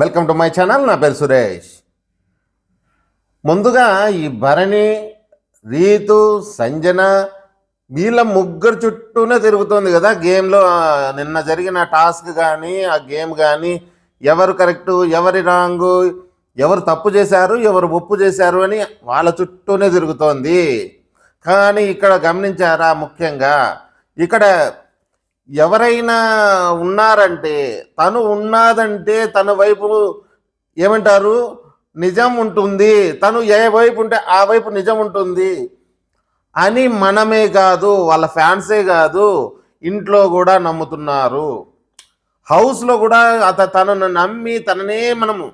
Welcome to my channel. నా పేరు సురేష్. ముందుగా ఈ భరణి, రీతు, సంజన వీళ్ళ ముగ్గురు చుట్టూనే తిరుగుతుంది కదా గేమ్లో. నిన్న జరిగిన టాస్క్ కానీ ఆ గేమ్ కానీ ఎవరు కరెక్టు, ఎవరి రాంగు, ఎవరు తప్పు చేశారు, ఎవరు ఒప్పు చేశారు అని వాళ్ళ చుట్టూనే తిరుగుతోంది. కానీ ఇక్కడ గమనించారా, ముఖ్యంగా ఇక్కడ ఎవరైనా ఉన్నారంటే తను ఉన్నదంటే తన వైపు ఏమంటారు నిజం ఉంటుంది, తను ఏ వైపు ఉంటే ఆ వైపు నిజం ఉంటుంది అని మనమే కాదు, వాళ్ళ ఫ్యాన్సే కాదు, ఇంట్లో కూడా నమ్ముతున్నారు. హౌస్లో కూడా తనను నమ్మి తననే మనము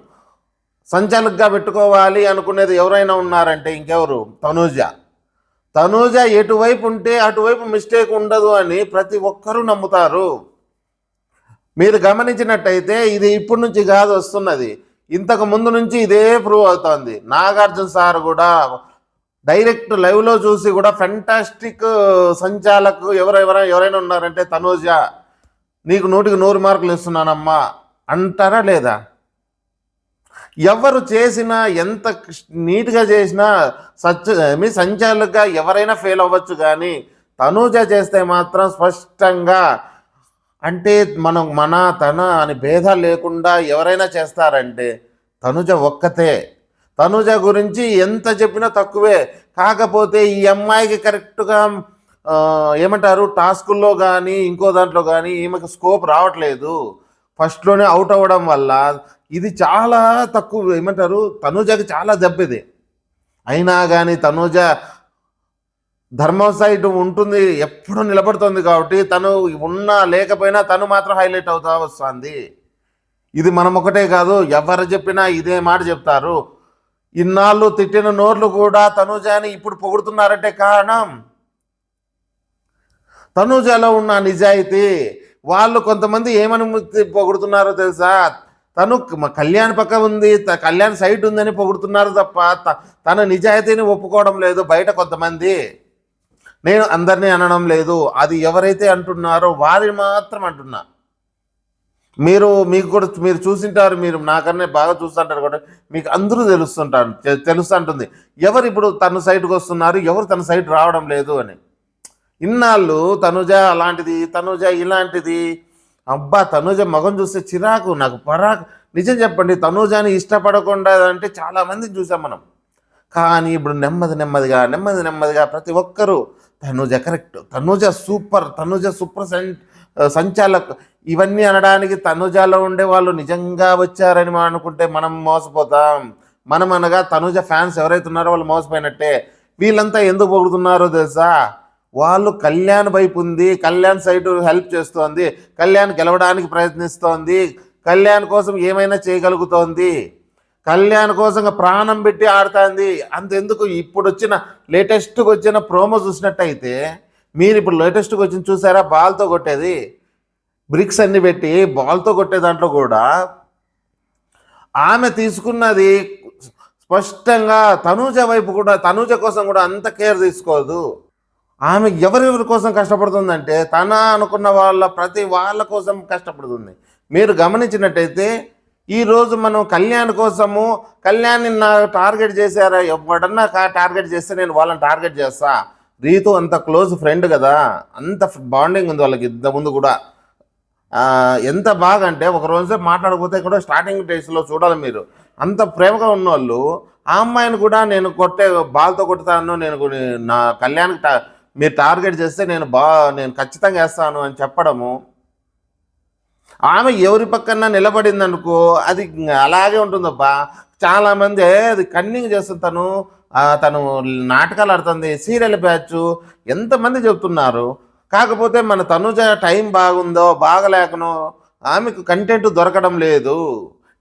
సంచాలకుగా పెట్టుకోవాలి అనుకునేది ఎవరైనా ఉన్నారంటే ఇంకెవరు, తనూజ ఎటువైపు ఉంటే అటువైపు మిస్టేక్ ఉండదు అని ప్రతి ఒక్కరూ నమ్ముతారు. మీరు గమనించినట్టయితే ఇది ఇప్పటి నుంచి కాదు వస్తున్నది, ఇంతకు ముందు నుంచి ఇదే ప్రూవ్ అవుతోంది. నాగార్జున సార్ కూడా డైరెక్ట్ లైవ్లో చూసి కూడా ఫెంటాస్టిక్ సంచాలకు ఎవరైనా ఉన్నారంటే తనూజ, నీకు 100కి 100 మార్కులు ఇస్తున్నానమ్మా అంటారా లేదా? ఎవరు చేసినా ఎంత నీట్గా చేసినా మీ సంచాలకుగా ఎవరైనా ఫెయిల్ అవ్వచ్చు, కానీ తనూజ చేస్తే మాత్రం స్పష్టంగా అంటే తన అని భేదాలు లేకుండా ఎవరైనా చేస్తారంటే తనూజ ఒక్కతే. తనూజ గురించి ఎంత చెప్పినా తక్కువే. కాకపోతే ఈ అమ్మాయికి కరెక్ట్గా ఏమంటారు టాస్కుల్లో కానీ ఇంకో దాంట్లో కానీ ఈమెకు స్కోప్ రావట్లేదు. ఫస్ట్లోనే అవుట్ అవ్వడం వల్ల ఇది చాలా తక్కువ, ఏమంటారు తనూజకి చాలా దెబ్బది. అయినా కానీ తనూజ ధర్మం సైడ్ ఉంటుంది, ఎప్పుడూ నిలబడుతుంది. కాబట్టి తను ఉన్నా లేకపోయినా తను మాత్రం హైలైట్ అవుతా వస్తుంది. ఇది మనం ఒకటే కాదు, ఎవరు చెప్పినా ఇదే మాట చెప్తారు. ఇన్నాళ్ళు తిట్టిన నోర్లు కూడా తనూజని ఇప్పుడు పొగుడుతున్నారంటే కారణం తనూజలో ఉన్న నిజాయితీ. వాళ్ళు కొంతమంది ఏమని పొగుడుతున్నారో తెలుసా, తను కళ్యాణ్ పక్క ఉంది, కళ్యాణ్ సైట్ ఉందని పొగుడుతున్నారు తప్ప తన నిజాయితీని ఒప్పుకోవడం లేదు బయట కొంతమంది. నేను అందరినీ అనడం లేదు, అది ఎవరైతే అంటున్నారో వారిని మాత్రం అంటున్నా. మీకు కూడా మీరు చూసింటారు, మీరు నాకన్నా బాగా చూస్తుంటారు కూడా, మీకు అందరూ తెలుస్తుంటుంది ఎవరు ఇప్పుడు తన సైట్కి వస్తున్నారు, ఎవరు తన సైట్ రావడం లేదు అని. ఇన్నాళ్ళు తనూజ అలాంటిది, తనూజ ఇలాంటిది, అబ్బా తనూజ మగం చూస్తే చిరాకు, నాకు పరాకు. నిజం చెప్పండి, తనూజని ఇష్టపడకుండా అంటే చాలామందిని చూసాం మనం. కానీ ఇప్పుడు నెమ్మదిగా ప్రతి ఒక్కరూ Tanuja correct, Tanuja super, Tanuja super సంచాలక్ ఇవన్నీ అనడానికి తనూజలో ఉండే వాళ్ళు నిజంగా వచ్చారని మనం అనుకుంటే మనం మోసపోతాం. మనం అనగా తనూజ ఫ్యాన్స్ ఎవరైతే ఉన్నారో వాళ్ళు మోసపోయినట్టే. వీళ్ళంతా ఎందుకు పొగుడుతున్నారో తెలుసా, వాళ్ళు కళ్యాణ్ వైపు ఉంది, కళ్యాణ్ సైడ్ హెల్ప్ చేస్తోంది, కళ్యాణ్ గెలవడానికి ప్రయత్నిస్తోంది, కళ్యాణ్ కోసం ఏమైనా చేయగలుగుతోంది, కళ్యాణ్ కోసం ప్రాణం పెట్టి ఆడుతుంది. అంతెందుకు ఇప్పుడు లేటెస్ట్గా వచ్చిన ప్రోమో చూసినట్టయితే, మీరు ఇప్పుడు లేటెస్ట్గా వచ్చిన చూసారా, బాల్తో కొట్టేది, బ్రిక్స్ అన్ని పెట్టి బాల్తో కొట్టే దాంట్లో కూడా ఆమె తీసుకున్నది స్పష్టంగా తనూజ వైపు కూడా, తనూజ కోసం కూడా అంత కేర్ తీసుకోదు. ఆమె ఎవరెవరి కోసం కష్టపడుతుందంటే తన అనుకున్న ప్రతి వాళ్ళ కోసం కష్టపడుతుంది. మీరు గమనించినట్టయితే ఈరోజు మనం కళ్యాణ్ కోసము, కళ్యాణ్ని నా టార్గెట్ చేశారా, ఎవడన్నా టార్గెట్ చేస్తే నేను వాళ్ళని టార్గెట్ చేస్తా. రీతు అంత క్లోజ్ ఫ్రెండ్ కదా, అంత బాండింగ్ ఉంది వాళ్ళకి ఇంత ముందు కూడా. ఎంత బాగా అంటే ఒక రోజు మాట్లాడకపోతే కూడా స్టార్టింగ్ డేస్లో చూడాలి మీరు, అంత ప్రేమగా ఉన్నవాళ్ళు ఆ అమ్మాయిని కూడా నేను బాల్తో కొట్టుతాను, నేను నా కళ్యాణ్కి మీరు టార్గెట్ చేస్తే నేను ఖచ్చితంగా వేస్తాను అని చెప్పడము. ఆమె ఎవరి పక్కన నిలబడింది అనుకో అది అలాగే ఉంటుందబ్బా. చాలామంది అది కన్నింగ్ చేస్తుంది, తను నాటకాలు ఆడుతుంది, సీరియల్ బ్యాచ్ ఎంతమంది చెబుతున్నారు. కాకపోతే మన తనూజ టైం బాగుందో బాగలేకనో ఆమెకు కంటెంట్ దొరకడం లేదు.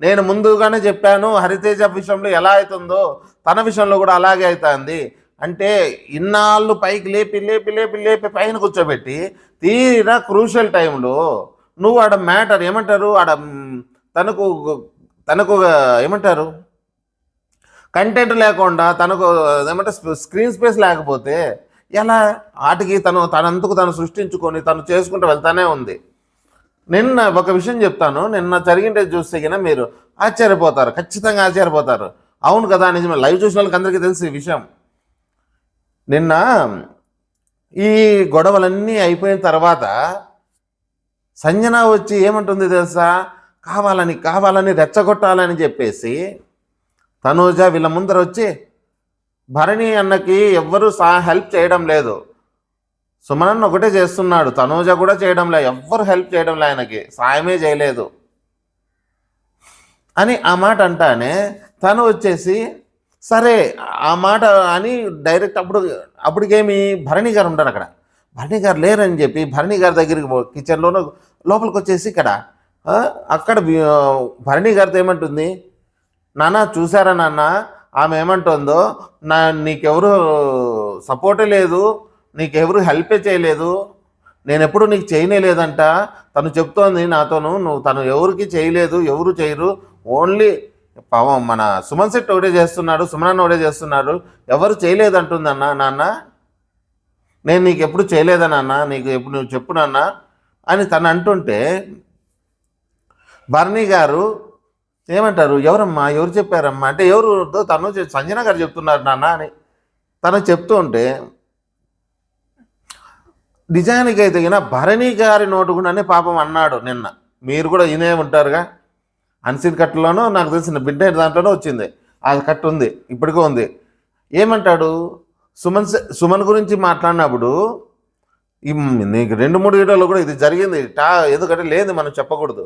నేను ముందుగానే చెప్పాను, హరితేజ విషయంలో ఎలా అవుతుందో తన విషయంలో కూడా అలాగే అవుతుంది. అంటే ఇన్నాళ్ళు పైకి లేపి పైన కూర్చోబెట్టి తీరా క్రూషియల్ టైంలో నువ్వు ఆడ మ్యాటర్ ఏమంటారు, ఆడ తనకు ఏమంటారు కంటెంట్ లేకుండా, తనకు ఏమంటారు స్క్రీన్ స్పేస్ లేకపోతే ఎలా ఆటికి తనందుకు తను సృష్టించుకొని తను చేసుకుంటూ వెళ్తానే ఉంది. నిన్న ఒక విషయం చెప్తాను, నిన్న జరిగింటే చూస్తే కినా మీరు ఆశ్చర్యపోతారు, ఖచ్చితంగా ఆశ్చర్యపోతారు. అవును కదా, నిజమే. లైవ్ చూసిన వాళ్ళకి అందరికీ తెలుసు ఈ విషయం. నిన్న ఈ గొడవలన్నీ అయిపోయిన తర్వాత సంజన వచ్చి ఏమంటుంది తెలుసా, కావాలని కావాలని రెచ్చగొట్టాలని చెప్పేసి తనూజ వీళ్ళ ముందర వచ్చి భరణి అన్నకి ఎవ్వరూ హెల్ప్ చేయడం లేదు, సుమనన్న ఒకటే చేస్తున్నాడు, తనూజ కూడా చేయడం లేదు, ఎవ్వరు హెల్ప్ చేయడం లేదు, ఆయనకి సాయమే చేయలేదు అని ఆ మాట అంటానే తను వచ్చేసి సరే ఆ మాట అని డైరెక్ట్ అప్పటికేమి భరణి గారు ఉంటారు అక్కడ, భరణి గారు లేరని చెప్పి భరణి గారి దగ్గరికి కిచెన్లోనూ లోపలికి వచ్చేసి ఇక్కడ అక్కడ భరణి గారితో ఏమంటుంది, నాన్న చూసారా నాన్న ఆమె ఏమంటుందో, నీకెవరు సపోర్టే లేదు, నీకెవరు హెల్పే చేయలేదు, నేను ఎప్పుడు నీకు చేయలేదంట, తను చెప్తోంది నాతోను, తను ఎవరికి చేయలేదు, ఎవరు చేయరు, ఓన్లీ మన సుమన్ శెట్టి ఒకటే చేస్తున్నాడు, సుమనన్న ఒకటే చేస్తున్నారు, ఎవరు చేయలేదంటుందన్న నాన్న, నేను నీకు ఎప్పుడు చేయలేదా నాన్న, నీకు ఎప్పుడు నువ్వు చెప్పు నాన్న అని తను అంటుంటే భరణి గారు ఏమంటారు, ఎవరమ్మా, ఎవరు చెప్పారమ్మా అంటే ఎవరు, తను సంజన గారు చెప్తున్నారు నాన్న అని తను చెప్తూ ఉంటే నిజానికి అయితే భరణి గారి నోటు కూడానే పాపం అన్నాడు నిన్న. మీరు కూడా వినే ఉంటారుగా, అన్సీన్ కట్టులోనూ నాకు తెలిసిన బిడ్డ దాంట్లోనే వచ్చింది, అది కట్టు ఉంది ఇప్పటికీ ఉంది. ఏమంటాడు, సుమన్ గురించి మాట్లాడినప్పుడు నీకు 2-3 వీడియోలో కూడా ఇది జరిగింది ఎందుకంటే లేదు మనం చెప్పకూడదు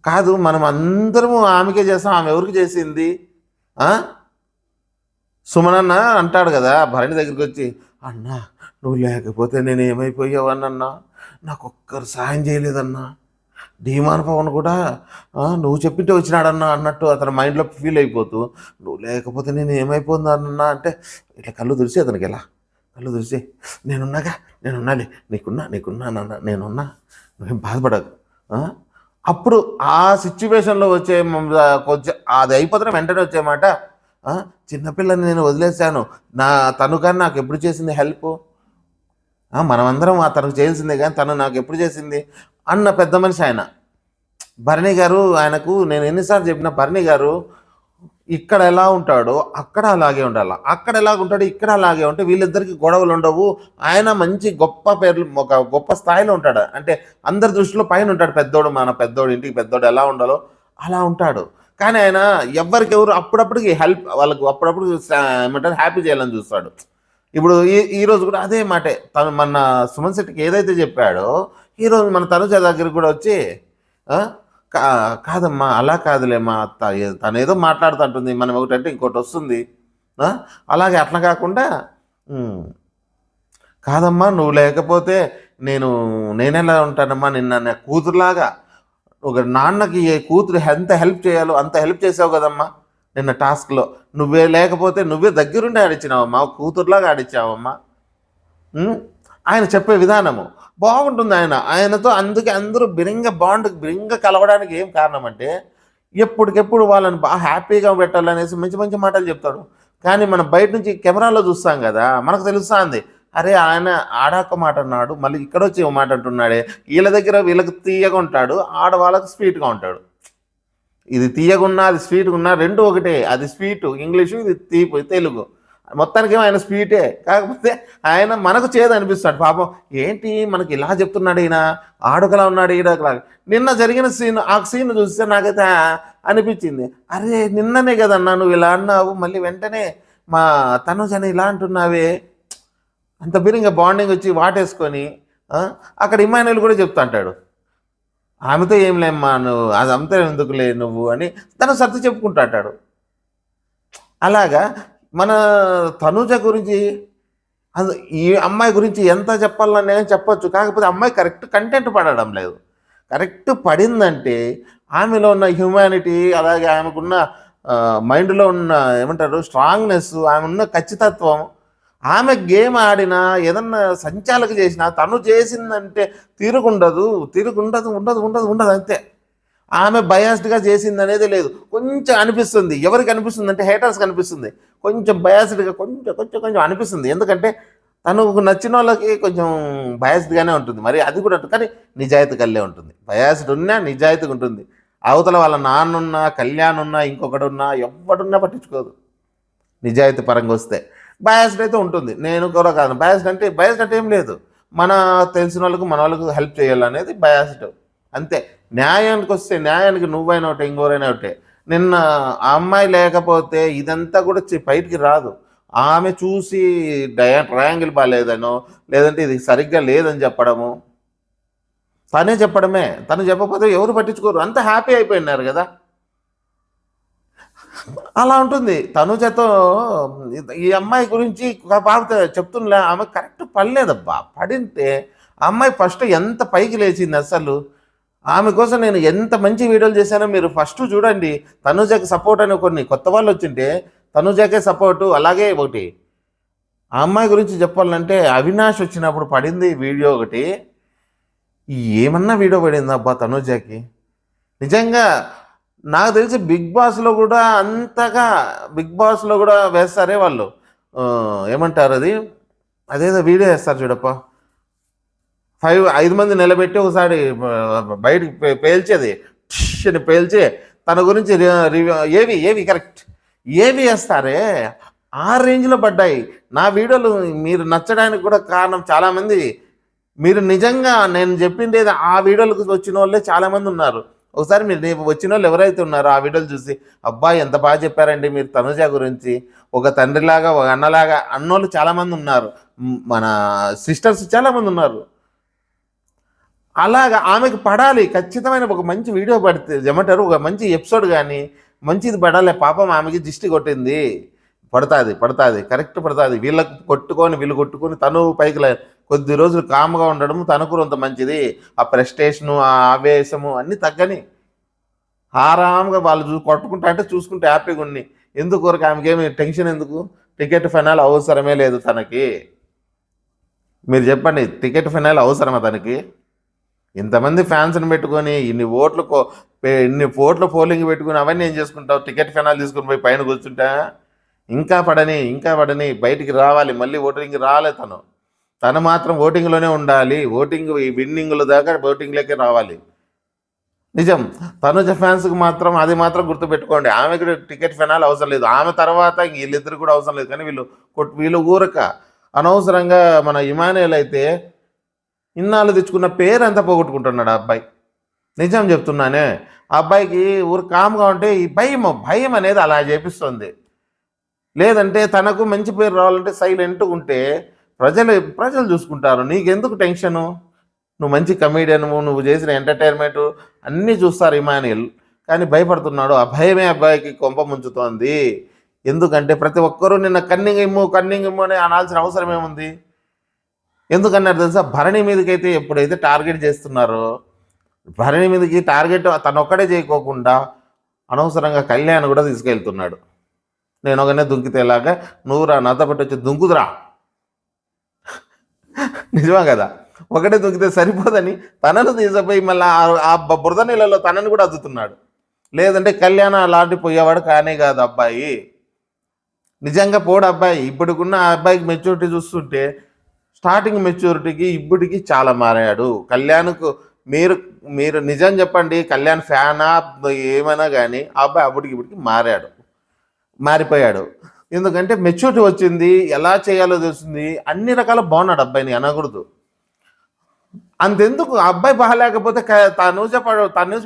కాదు, మనం అందరము ఆమెకే చేస్తాం, ఆమె ఎవరికి చేసింది సుమనన్న అంటాడు కదా భరణి దగ్గరికి వచ్చి, అన్నా నువ్వు లేకపోతే నేను ఏమైపోయావన్నా, నాకు ఒక్కరు సాయం చేయలేదన్నా, ధీమాన్ పవన్ కూడా నువ్వు చెప్పింటే వచ్చినాడన్నా అన్నట్టు అతని మైండ్లో ఫీల్ అయిపోతూ, నువ్వు లేకపోతే నేను ఏమైపోతుందన్నా అంటే ఇట్లా కళ్ళు తుడిచి అతనికి ఎలా కళ్ళు తుడిచి, నేనున్నాలే, నీకున్నా నాన్న, నేనున్నా, నువ్వేం బాధపడకు. అప్పుడు ఆ సిచ్యువేషన్లో వచ్చే కొంచెం అది అయిపోతున్న వెంటనే వచ్చే మాట, చిన్నపిల్లని నేను వదిలేశాను, తను కానీ నాకు ఎప్పుడు చేసింది హెల్ప్, మనమందరం తనకు చేయాల్సిందే కానీ తను నాకు ఎప్పుడు చేసింది అన్న పెద్ద మనిషి ఆయన భరణి గారు. ఆయనకు నేను ఎన్నిసార్లు చెప్పిన, భరణి గారు ఇక్కడ ఎలా ఉంటాడో అక్కడ అలాగే ఉండాలి, అక్కడ ఎలాగ ఉంటాడో ఇక్కడ అలాగే ఉంటే వీళ్ళిద్దరికి గొడవలు ఉండవు, ఆయన మంచి గొప్ప పేర్లు ఒక గొప్ప స్థాయిలో ఉంటాడు, అంటే అందరి దృష్టిలో పైన ఉంటాడు, పెద్దోడు, మన పెద్దోడు, ఇంటికి పెద్దోడు ఎలా ఉండాలో అలా ఉంటాడు. కానీ ఆయన ఎవరికెవరు అప్పుడప్పటికి హెల్ప్, వాళ్ళకు అప్పుడప్పుడు ఏమంటారు హ్యాపీ చేయాలని చూస్తాడు. ఇప్పుడు ఈరోజు కూడా అదే మాటే తను మన సుమన్ శెట్టికి ఏదైతే చెప్పాడో ఈరోజు మన తనుజ దగ్గరికి కూడా వచ్చి, కాదమ్మా అలా కాదులేమ్మా, తను ఏదో మాట్లాడుతుంటుంది, మనం ఒకటంటే ఇంకోటి వస్తుంది, అలాగే అట్లా కాకుండా కాదమ్మా నువ్వు లేకపోతే నేనెలా ఉంటానమ్మా, నిన్న కూతురులాగా ఒక నాన్నకి కూతురు ఎంత హెల్ప్ చేయాలో అంత హెల్ప్ చేసావు కదమ్మా నిన్న టాస్క్లో, నువ్వే లేకపోతే నువ్వే దగ్గరుండి ఆడిచ్చినావమ్మా, కూతురులాగా ఆడిచ్చావమ్మా. ఆయన చెప్పే విధానము బాగుంటుంది, ఆయనతో అందుకే అందరూ బిరింగ కలవడానికి ఏం కారణం అంటే ఎప్పటికెప్పుడు వాళ్ళని బాగా హ్యాపీగా పెట్టాలనేసి మంచి మంచి మాటలు చెప్తాడు. కానీ మనం బయట నుంచి కెమెరాలో చూస్తాం కదా, మనకు తెలుస్తుంది, అరే ఆయన ఆడాక మాట అన్నాడు, మళ్ళీ ఇక్కడ వచ్చి మాట అంటున్నాడే, వీళ్ళ దగ్గర వీళ్ళకి తీయగా ఉంటాడు, ఆడవాళ్ళకి స్వీట్గా ఉంటాడు. ఇది తీయగున్నా అది స్వీట్గా ఉన్నా రెండు ఒకటే, అది స్వీటు ఇంగ్లీషు, ఇది తీపి తెలుగు, మొత్తానికి ఆయన స్వీటే. కాకపోతే ఆయన మనకు చేదు అనిపిస్తాడు పాపం, ఏంటి మనకి ఇలా చెప్తున్నాడు ఈయన, ఆడుకలా ఉన్నాడు ఈడకలా. నిన్న జరిగిన ఆ సీన్ చూస్తే నాకైతే అనిపించింది, అరే నిన్ననే కదన్నా నువ్వు ఇలా అన్నావు, మళ్ళీ వెంటనే మా తనుజని ఇలా అంటున్నావే, అంత బిరింగా బాండింగ్ వచ్చి వాటేసుకొని అక్కడ ఇమానుయేల్ కూడా చెప్తా అంటాడు, ఆమెతో ఏం లేమ్మా నువ్వు అదంతా ఎందుకులే నువ్వు అని తను సర్ది చెప్పుకుంటా అంటాడు. అలాగా మన తనుజ గురించి ఈ అమ్మాయి గురించి ఎంత చెప్పాలనే చెప్పొచ్చు, కాకపోతే అమ్మాయి కరెక్ట్ కంటెంట్ పడడం లేదు. కరెక్ట్ పడిందంటే ఆమెలో ఉన్న హ్యూమానిటీ, అలాగే ఆమెకున్న మైండ్లో ఉన్న ఏమంటారు స్ట్రాంగ్నెస్, ఆమె ఉన్న ఖచ్చితత్వం, ఆమె గేమ్ ఆడినా ఏదన్నా సంచాలక చేసినా తను చేసిందంటే తిరుగుండదు అంతే. ఆమె బయాస్డ్గా చేసింది అనేది లేదు, కొంచెం అనిపిస్తుంది. ఎవరికి అనిపిస్తుంది అంటే హేటర్స్కి అనిపిస్తుంది, కొంచెం బయాస్డ్గా కొంచెం అనిపిస్తుంది. ఎందుకంటే తనకు నచ్చిన వాళ్ళకి కొంచెం బయాస్డ్గానే ఉంటుంది, మరి అది కూడా ఉంటుంది, కానీ నిజాయితీ కల్లే ఉంటుంది. బయాస్డ్ ఉన్నా నిజాయితీగా ఉంటుంది. అవతల వాళ్ళ నాన్నున్నా, కళ్యాణ్ ఉన్నా, ఇంకొకటి ఉన్నా, ఎవడున్నా పట్టించుకోదు. నిజాయితీ పరంగా వస్తే బయాస్డ్ అయితే ఉంటుంది. నేను కూడా కాదు, బయాస్డ్ అంటే ఏం లేదు. మన తెలిసిన వాళ్ళకు మన వాళ్ళకు హెల్ప్ చేయాలనేది బయాస్డ్ అంతే. న్యాయానికి వస్తే న్యాయానికి నువ్వైనా ఒకటే, ఇంకోరైనా ఒకటే. నిన్న ఆ అమ్మాయి లేకపోతే ఇదంతా కూడా బయటికి రాదు. ఆమె చూసి ట్రయాంగిల్ బాగాలేదనో, లేదంటే ఇది సరిగ్గా లేదని చెప్పడము, తనే చెప్పడమే. తను చెప్పకపోతే ఎవరు పట్టించుకోరు, అంత హ్యాపీ అయిపోయినారు కదా. అలా ఉంటుంది తనుజతో. ఈ అమ్మాయి గురించి చెప్తున్నా, ఆమె కరెక్ట్ పడలేదబ్బా. పడింటే ఆ అమ్మాయి ఫస్ట్ ఎంత పైకి లేచింది అసలు. ఆమె కోసం నేను ఎంత మంచి వీడియోలు చేశానో మీరు ఫస్ట్ చూడండి. తనుజకి సపోర్ట్ అని కొన్ని కొత్త వాళ్ళు వచ్చింటే తనుజకే సపోర్టు. అలాగే ఒకటి ఆ అమ్మాయి గురించి చెప్పాలంటే, అవినాష్ వచ్చినప్పుడు పడింది వీడియో ఒకటి. ఏమన్నా వీడియో పడింది అబ్బా తనుజకి. నిజంగా నాకు తెలిసి బిగ్ బాస్లో కూడా వేస్తారే వాళ్ళు. ఏమంటారు అది, అదేదో వీడియో వేస్తారు చూడప్ప, 5 మంది నిలబెట్టి ఒకసారి బయటికి పేల్చేది, అని పేల్చి తన గురించి ఏవి కరెక్ట్ ఏవి వేస్తారే, ఆ రేంజ్లో పడ్డాయి నా వీడియోలు. మీరు నచ్చడానికి కూడా కారణం చాలామంది. మీరు నిజంగా నేను చెప్పింది ఆ వీడియోలకు వచ్చిన వాళ్ళే చాలామంది ఉన్నారు. ఒకసారి మీరు వచ్చిన వాళ్ళు ఎవరైతే ఉన్నారో ఆ వీడియోలు చూసి, అబ్బాయి ఎంత బాగా చెప్పారండి మీరు తనుజ గురించి, ఒక తండ్రిలాగా ఒక అన్నలాగా అన్నోళ్ళు చాలామంది ఉన్నారు, మన సిస్టర్స్ చాలామంది ఉన్నారు. అలాగా ఆమెకు పడాలి ఖచ్చితమైన ఒక మంచి వీడియో పడితే, ఏమంటారు, ఒక మంచి ఎపిసోడ్ కానీ మంచిది పడాలి. పాపం ఆమెకి దిష్టి కొట్టింది, పడుతుంది కరెక్ట్ పడుతుంది. వీళ్ళు కొట్టుకొని తను పైకి కొద్ది రోజులు కామ్గా ఉండడం తనకు అంత మంచిది. ఆ ప్రెస్టేషను, ఆ ఆవేశము అన్నీ తగ్గని ఆరాంగా వాళ్ళు కొట్టుకుంటా అంటే చూసుకుంటే హ్యాపీగా ఉన్నాయి. ఎందుకు ఆమెకి ఏమి టెన్షన్ ఎందుకు? టికెట్ ఫైనల్ అవసరమే లేదు తనకి. మీరు చెప్పండి, టికెట్ ఫైనల్ అవసరమా తనకి? ఇంతమంది ఫ్యాన్స్ని పెట్టుకొని ఇన్ని ఓట్లు పోలింగ్ పెట్టుకుని అవన్నీ ఏం చేసుకుంటావు? టికెట్ ఫైనల్ తీసుకుని పోయి పైన కూర్చుంటా? ఇంకా పడని బయటికి రావాలి. మళ్ళీ ఓటింగ్ రాలే తను మాత్రం ఓటింగ్లోనే ఉండాలి. విన్నింగ్ల దాకా ఓటింగ్లోకే రావాలి. నిజం. తనుజ ఫ్యాన్స్కి మాత్రం అది మాత్రం గుర్తుపెట్టుకోండి, ఆమెకు టికెట్ ఫైనల్ అవసరం లేదు. ఆమె తర్వాత వీళ్ళిద్దరు కూడా అవసరం లేదు. కానీ వీళ్ళు ఊరక అనవసరంగా మన ఇమానుయేల్ అయితే ఇన్నాళ్ళు తెచ్చుకున్న పేరు అంతా పోగొట్టుకుంటున్నాడు ఆ అబ్బాయి. నిజం చెప్తున్నానే, ఆ అబ్బాయికి కామ్గా ఉంటే ఈ భయం అనేది అలా చేపిస్తుంది. లేదంటే తనకు మంచి పేరు రావాలంటే సైలెంట్గా ఉంటే ప్రజలు చూసుకుంటారు. నీకెందుకు టెన్షను? నువ్వు మంచి కమీడియన్, నువ్వు చేసిన ఎంటర్టైన్మెంట్ అన్నీ చూస్తారు ఇమానుయేల్. కానీ భయపడుతున్నాడు. ఆ భయమే అబ్బాయికి కొంప ముంచుతోంది. ఎందుకంటే ప్రతి ఒక్కరూ నిన్న కన్నింగ్ ఇమ్ము అని అనాల్సిన అవసరం ఏముంది? ఎందుకన్నారు తెలుసా? భరణి మీదకైతే ఎప్పుడైతే టార్గెట్ చేస్తున్నారో, భరణి మీదకి టార్గెట్ తను ఒక్కడే చేయకోకుండా అనవసరంగా కళ్యాణ్ కూడా తీసుకెళ్తున్నాడు. నేను ఒకనే దుంకితేలాగా నువ్వు రా నాతో పాటు వచ్చి దుంకుదురా. నిజమా కదా? ఒకటే దుంకితే సరిపోదని తనను తీసుకుపోయి మళ్ళీ ఆ బురద నీళ్ళలో తనని కూడా అద్దుతున్నాడు. లేదంటే కళ్యాణ్ అలాంటి పోయేవాడు కానే కాదు అబ్బాయి. నిజంగా పోడు అబ్బాయి. ఇప్పటికున్న ఆ అబ్బాయికి మెచ్యూరిటీ చూస్తుంటే స్టార్టింగ్ మెచ్యూరిటీకి ఇప్పటికి చాలా మారాడు. కళ్యాణ్కు మీరు నిజం చెప్పండి, కళ్యాణ్ ఫ్యానా ఏమైనా కానీ ఆ అబ్బాయి ఇప్పటికి మారిపోయాడు. ఎందుకంటే మెచ్యూరిటీ వచ్చింది, ఎలా చేయాలో తెలిసింది, అన్ని రకాల బాగున్నాడు అబ్బాయిని అనకూడదు. అంతెందుకు అబ్బాయి బాగాలేకపోతే తనుజ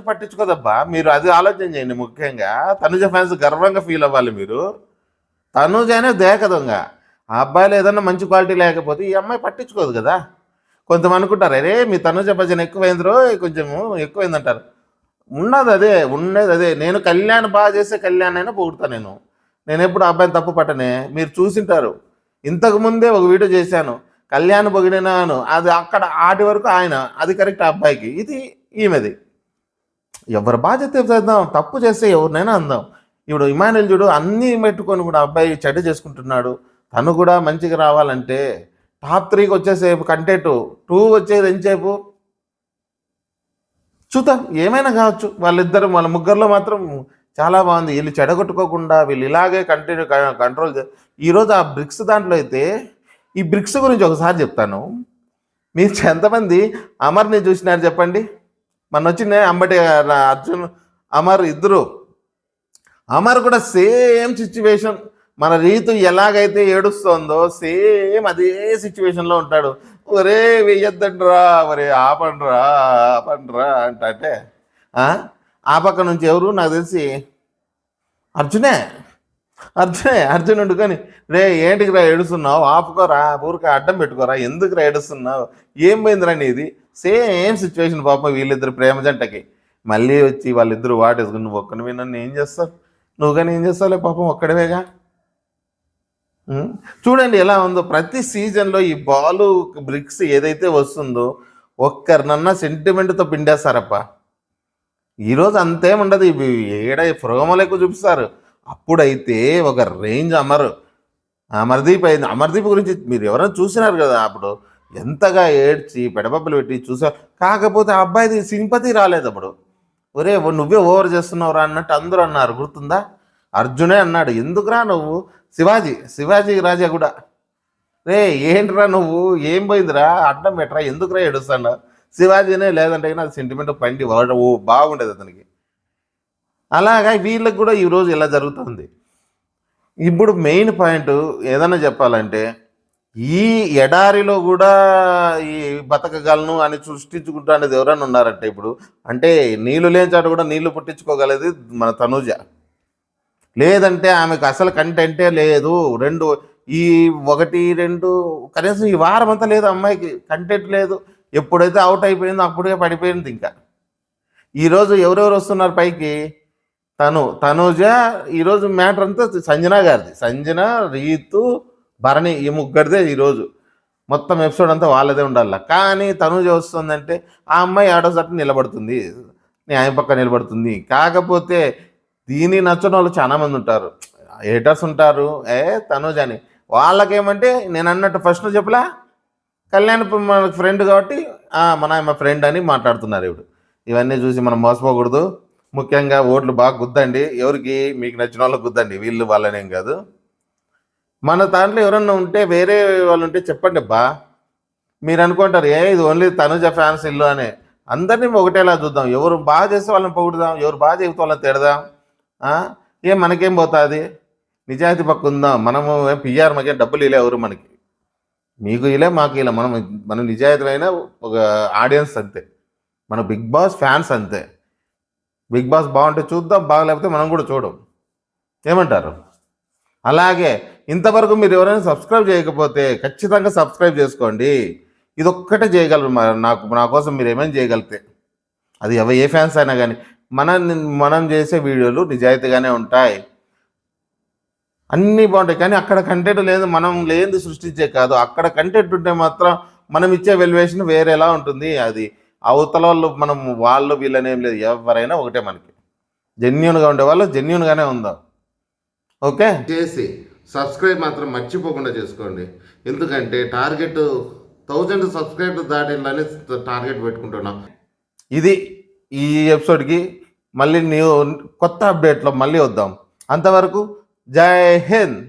పట్టించుకోదబ్బా. మీరు అది ఆలోచన చేయండి. ముఖ్యంగా తనుజ ఫ్యాన్స్ గర్వంగా ఫీల్ అవ్వాలి మీరు. తనుజ అనే దేక దొంగ. ఆ అబ్బాయిలో ఏదన్నా మంచి క్వాలిటీ లేకపోతే ఈ అమ్మాయి పట్టించుకోదు కదా. కొంతమంది అనుకుంటారు, అరే మీ తనుజ భజన ఎక్కువైందిరో, కొంచెము ఎక్కువైందంటారు. ఉండేది అదే. నేను కళ్యాణ్ బాగా చేస్తే కళ్యాణ్ అయినా పొగుడుతా. నేను ఎప్పుడు అబ్బాయిని తప్పు పట్టనే. మీరు చూసింటారు, ఇంతకు ముందే ఒక వీడియో చేశాను, కళ్యాణ్ పొగిడినాను, అది అక్కడ ఆటి వరకు ఆయన, అది కరెక్ట్ ఆ అబ్బాయికి. ఇది ఈమెది. ఎవరు బాధ్యత చేద్దాం, తప్పు చేస్తే ఎవరినైనా అందాం. ఇప్పుడు ఇమానుయేల్ చూడు, అన్నీ పెట్టుకొని కూడా అబ్బాయి చెడ్డ చేసుకుంటున్నాడు. తను కూడా మంచిగా రావాలంటే టాప్ 3కి వచ్చేసేపు కంటెంట్ 2 వచ్చేది ఎంతసేపు చూద్దాం. ఏమైనా కావచ్చు. వాళ్ళ ముగ్గురులో మాత్రం చాలా బాగుంది. వీళ్ళు చెడగొట్టుకోకుండా వీళ్ళు ఇలాగే కంట్రోల్ ఈరోజు ఆ బ్రిక్స్ దాంట్లో అయితే, ఈ బ్రిక్స్ గురించి ఒకసారి చెప్తాను. మీరు ఎంతమంది అమర్ని చూసినారు చెప్పండి? మన వచ్చిన అంబటి అమర్ ఇద్దరు. అమర్ కూడా సేమ్ సిచ్యువేషన్, మన రీతు ఎలాగైతే ఏడుస్తోందో సేమ్ అదే సిచ్యువేషన్లో ఉంటాడు. ఒరే వెయ్యొద్దండ్రా, ఒరే ఆపండ్రా ఆపండ్రా అంటే ఆ పక్క నుంచి ఎవరు నాకు తెలిసి అర్జునే. అర్జున్ వండుకొని, రే ఏంటికి రా ఏడుస్తున్నావు, ఆపుకోరా, ఊరికే అడ్డం పెట్టుకోరా, ఎందుకు రా ఏడుస్తున్నావు, ఏం పోయిందిరా నీది. సేమ్ సిచ్యువేషన్ పాపం వీళ్ళిద్దరు ప్రేమ జంటకి. మళ్ళీ వచ్చి వాళ్ళిద్దరు వాటేసుకుని నువ్వు ఒక్కనివి నన్ను ఏం చేస్తావు, నువ్వు కానీ ఏం చేస్తావులే పాపం ఒక్కడవేగా. చూడండి ఎలా ఉందో, ప్రతి సీజన్లో ఈ బాలు బ్రిక్స్ ఏదైతే వస్తుందో ఒక్కరినన్నా సెంటిమెంట్తో పిండేస్తారప్ప. ఈరోజు అంతేముండదు, ఇవి ఏడ ప్రోమోలు ఎక్కువ చూపిస్తారు. అప్పుడైతే ఒక రేంజ్ అమర్దీప్ అయింది. అమర్దీప్ గురించి మీరు ఎవరైనా చూసినారు కదా, అప్పుడు ఎంతగా ఏడ్చి పెడబబ్బలు పెట్టి చూసారు. కాకపోతే ఆ అబ్బాయిది సింపతి రాలేదు అప్పుడు. ఒరే నువ్వే ఓవర్ చేస్తున్నావురా అన్నట్టు అందరూ అన్నారు, గుర్తుందా. అర్జునే అన్నాడు, ఎందుకురా నువ్వు, శివాజీ రాజా కూడా, రే ఏంట్రా నువ్వు, ఏం పోయిందిరా, అడ్డం పెట్టరా, ఎందుకురా ఏడుస్తాడు. శివాజీనే లేదంటే అది సెంటిమెంట్ పండి బాగుండేది అతనికి. అలాగా వీళ్ళకి కూడా ఈరోజు ఇలా జరుగుతుంది. ఇప్పుడు మెయిన్ పాయింట్ ఏదైనా చెప్పాలంటే, ఈ ఎడారిలో కూడా ఈ బతకగలను అని సృష్టించుకుంటా అనేది ఎవరైనా ఉన్నారంటే ఇప్పుడు, అంటే నీళ్ళు లేని చాటు కూడా నీళ్లు పుట్టించుకోగలది మన తనూజ. లేదంటే ఆమెకు అసలు కంటెంటే లేదు. ఈ 1-2 కనీసం ఈ వారం అంతా లేదు అమ్మాయికి, కంటెంట్ లేదు. ఎప్పుడైతే అవుట్ అయిపోయిందో అప్పుడే పడిపోయింది. ఇంకా ఈరోజు ఎవరెవరు వస్తున్నారు పైకి, తనూజ. ఈరోజు మ్యాటర్ అంతా సంజన, రీతు, భరణి, ఈ ముగ్గురిదే ఈరోజు మొత్తం ఎపిసోడ్ అంతా వాళ్ళదే ఉండాలి. కానీ తనూజ వస్తుందంటే ఆ అమ్మాయి ఆడోసారి నిలబడుతుంది, న్యాయం పక్క నిలబడుతుంది. కాకపోతే దీన్ని నచ్చని వాళ్ళు చాలామంది ఉంటారు, హేటర్స్ ఉంటారు. తనూజ అని వాళ్ళకేమంటే నేను అన్నట్టు ఫస్ట్ చెప్పలా, కళ్యాణ్ మన ఫ్రెండ్ కాబట్టి మా ఫ్రెండ్ అని మాట్లాడుతున్నారు. ఇవన్నీ చూసి మనం మోసపోకూడదు. ముఖ్యంగా ఓట్లు బాగా గుద్దండి, ఎవరికి మీకు నచ్చిన వాళ్ళకి గుద్దండి, వీళ్ళు వాళ్ళనేం కాదు. మన దాంట్లో ఎవరన్నా ఉంటే, వేరే వాళ్ళు ఉంటే చెప్పండి అబ్బా. మీరు అనుకుంటారు ఇది ఓన్లీ తనుజ ఫ్యాన్స్ ఇల్లు అని. అందరినీ ఒకటేలా చూద్దాం, ఎవరు బాగా చేస్తే వాళ్ళని పొగుడుదాం, ఎవరు బాగా చెబితే వాళ్ళని తిడదాం. మనకేం పోతుంది, నిజాయితీ పక్క ఉందాం. మనము పిఆర్ మాకే డబ్బులు ఇలే ఎవరు మనకి, మీకు ఇలా మాకు ఇలా, మనం నిజాయితీలైన ఒక ఆడియన్స్ అంతే, మన బిగ్ బాస్ ఫ్యాన్స్ అంతే. బిగ్ బాస్ బాగుంటే చూద్దాం, బాగలేకపోతే మనం కూడా చూడం. ఏమంటారు? అలాగే ఇంతవరకు మీరు ఎవరైనా సబ్స్క్రైబ్ చేయకపోతే ఖచ్చితంగా సబ్స్క్రైబ్ చేసుకోండి. ఇదొక్కటే చేయగలరు నా కోసం మీరు ఏమైనా చేయగలిగితే. అది ఏ ఫ్యాన్స్ అయినా కానీ మనం చేసే వీడియోలు నిజాయితీగానే ఉంటాయి, అన్నీ బాగుంటాయి. కానీ అక్కడ కంటెంట్ లేదు, మనం లేనిది సృష్టించే కాదు. అక్కడ కంటెంట్ ఉంటే మాత్రం మనం ఇచ్చే వెల్యువేషన్ వేరేలా ఉంటుంది. అది అవతల వాళ్ళు వీళ్ళనేం లేదు, ఎవరైనా ఒకటే. మనకి జెన్యున్గా ఉండేవాళ్ళు జెన్యున్గానే ఉందాం. ఓకే, చేసి సబ్స్క్రైబ్ మాత్రం మర్చిపోకుండా చేసుకోండి. ఎందుకంటే టార్గెట్ 1000 సబ్స్క్రైబ్ దాటిలని టార్గెట్ పెట్టుకుంటున్నాం. ఇది ఈ ఎపిసోడ్కి. మళ్ళీ కొత్త అప్డేట్లో మళ్ళీ వద్దాం. అంతవరకు జై హింద్.